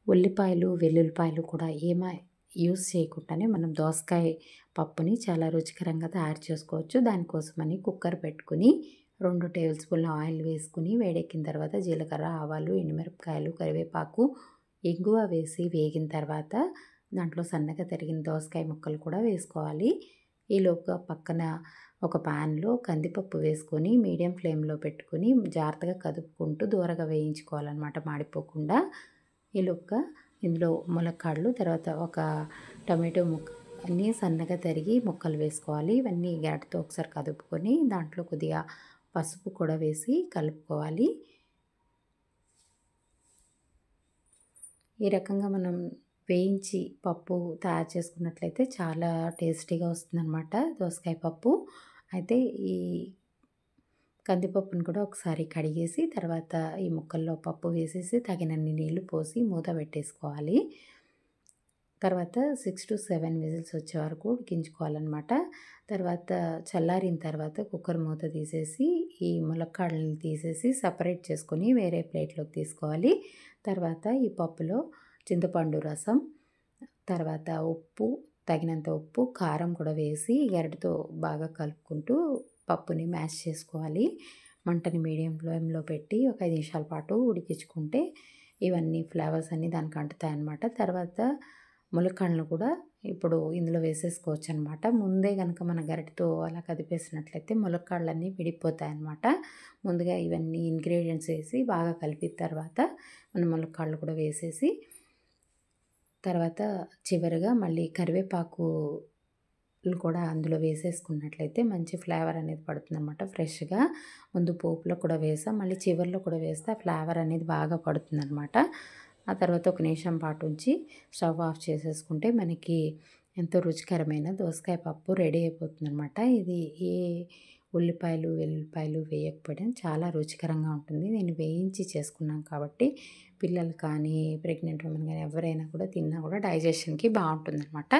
ఉల్లిపాయలు, వెల్లుల్లిపాయలు కూడా యూజ్ చేయకుండానే మనం దోసకాయ పప్పుని చాలా రుచికరంగా తయారు చేసుకోవచ్చు. దానికోసమని కుక్కర్ పెట్టుకుని 2 టేబుల్ స్పూన్ల ఆయిల్ వేసుకుని వేడెక్కిన తర్వాత జీలకర్ర, ఆవాలు, ఎండుమిరపకాయలు, కరివేపాకు, ఇంగువ వేసి వేగిన తర్వాత దాంట్లో సన్నగా తరిగిన దోసకాయ ముక్కలు కూడా వేసుకోవాలి. ఈలోగా పక్కన ఒక ప్యాన్లో కందిపప్పు వేసుకొని మీడియం ఫ్లేమ్లో పెట్టుకుని జాగ్రత్తగా కదుపుకుంటూ దూరగా వేయించుకోవాలన్నమాట, మాడిపోకుండా. ఈలోగా ఇందులో ములక్కాడలు, తర్వాత ఒక టమాటో అన్నీ సన్నగా తరిగి ముక్కలు వేసుకోవాలి. ఇవన్నీ గరిటెతో ఒకసారి కదుపుకొని దాంట్లో కొద్దిగా పసుపు కూడా వేసి కలుపుకోవాలి. ఈ రకంగా మనం వేయించి పప్పు తయారు చేసుకున్నట్లయితే చాలా టేస్టీగా వస్తుందన్నమాట దోసకాయ పప్పు. అయితే ఈ కందిపప్పును కూడా ఒకసారి కడిగేసి తర్వాత ఈ ముక్కల్లో పప్పు వేసేసి తగినన్ని నీళ్లు పోసి మూత పెట్టేసుకోవాలి. తర్వాత 6-7 విజిల్స్ వచ్చే వరకు ఉడికించుకోవాలన్నమాట. తర్వాత చల్లారిన తర్వాత కుక్కర్ మూత తీసేసి ఈ ములక్కాడలను తీసేసి సపరేట్ చేసుకొని వేరే ప్లేట్లోకి తీసుకోవాలి. తర్వాత ఈ పప్పులో చింతపండు రసం, తర్వాత ఉప్పు, తగినంత ఉప్పు, కారం కూడా వేసి గరిటెతో బాగా కలుపుకుంటూ పప్పుని మ్యాష్ చేసుకోవాలి. మంటని మీడియం ఫ్లేమ్లో పెట్టి ఒక 5 నిమిషాల పాటు ఉడికించుకుంటే ఇవన్నీ ఫ్లేవర్స్ అన్నీ దానికి అంటుతాయన్నమాట. తర్వాత ములక్కాడలను కూడా ఇప్పుడు ఇందులో వేసేసుకోవచ్చు అనమాట. ముందే కనుక మన గరిటెతో అలా కదిపేసినట్లయితే ములక్కాడలన్నీ విడిపోతాయన్నమాట. ముందుగా ఇవన్నీ ఇంగ్రీడియంట్స్ వేసి బాగా కలిపిన తర్వాత మన ములక్కాడలు కూడా వేసేసి తర్వాత చివరిగా మళ్ళీ కరివేపాకు కూడా అందులో వేసేసుకున్నట్లయితే మంచి ఫ్లేవర్ అనేది పడుతుందన్నమాట ఫ్రెష్గా. ముందు పోపులో కూడా వేసాం, మళ్ళీ చివరిలో కూడా వేస్తే ఆ ఫ్లేవర్ అనేది బాగా పడుతుందన్నమాట. ఆ తర్వాత ఒక నిమిషం పాటు ఉంచి స్టవ్ ఆఫ్ చేసేసుకుంటే మనకి ఎంతో రుచికరమైన దోసకాయ పప్పు రెడీ అయిపోతుందన్నమాట. ఇది ఏ ఉల్లిపాయలు, వెల్లుల్లిపాయలు వేయకపోవడం చాలా రుచికరంగా ఉంటుంది. నేను వేయించి చేసుకున్నాం కాబట్టి పిల్లలు కానీ, ప్రెగ్నెంట్ ఉమెన్ కానీ ఎవరైనా కూడా తిన్నా కూడా డైజెషన్కి బాగుంటుందన్నమాట.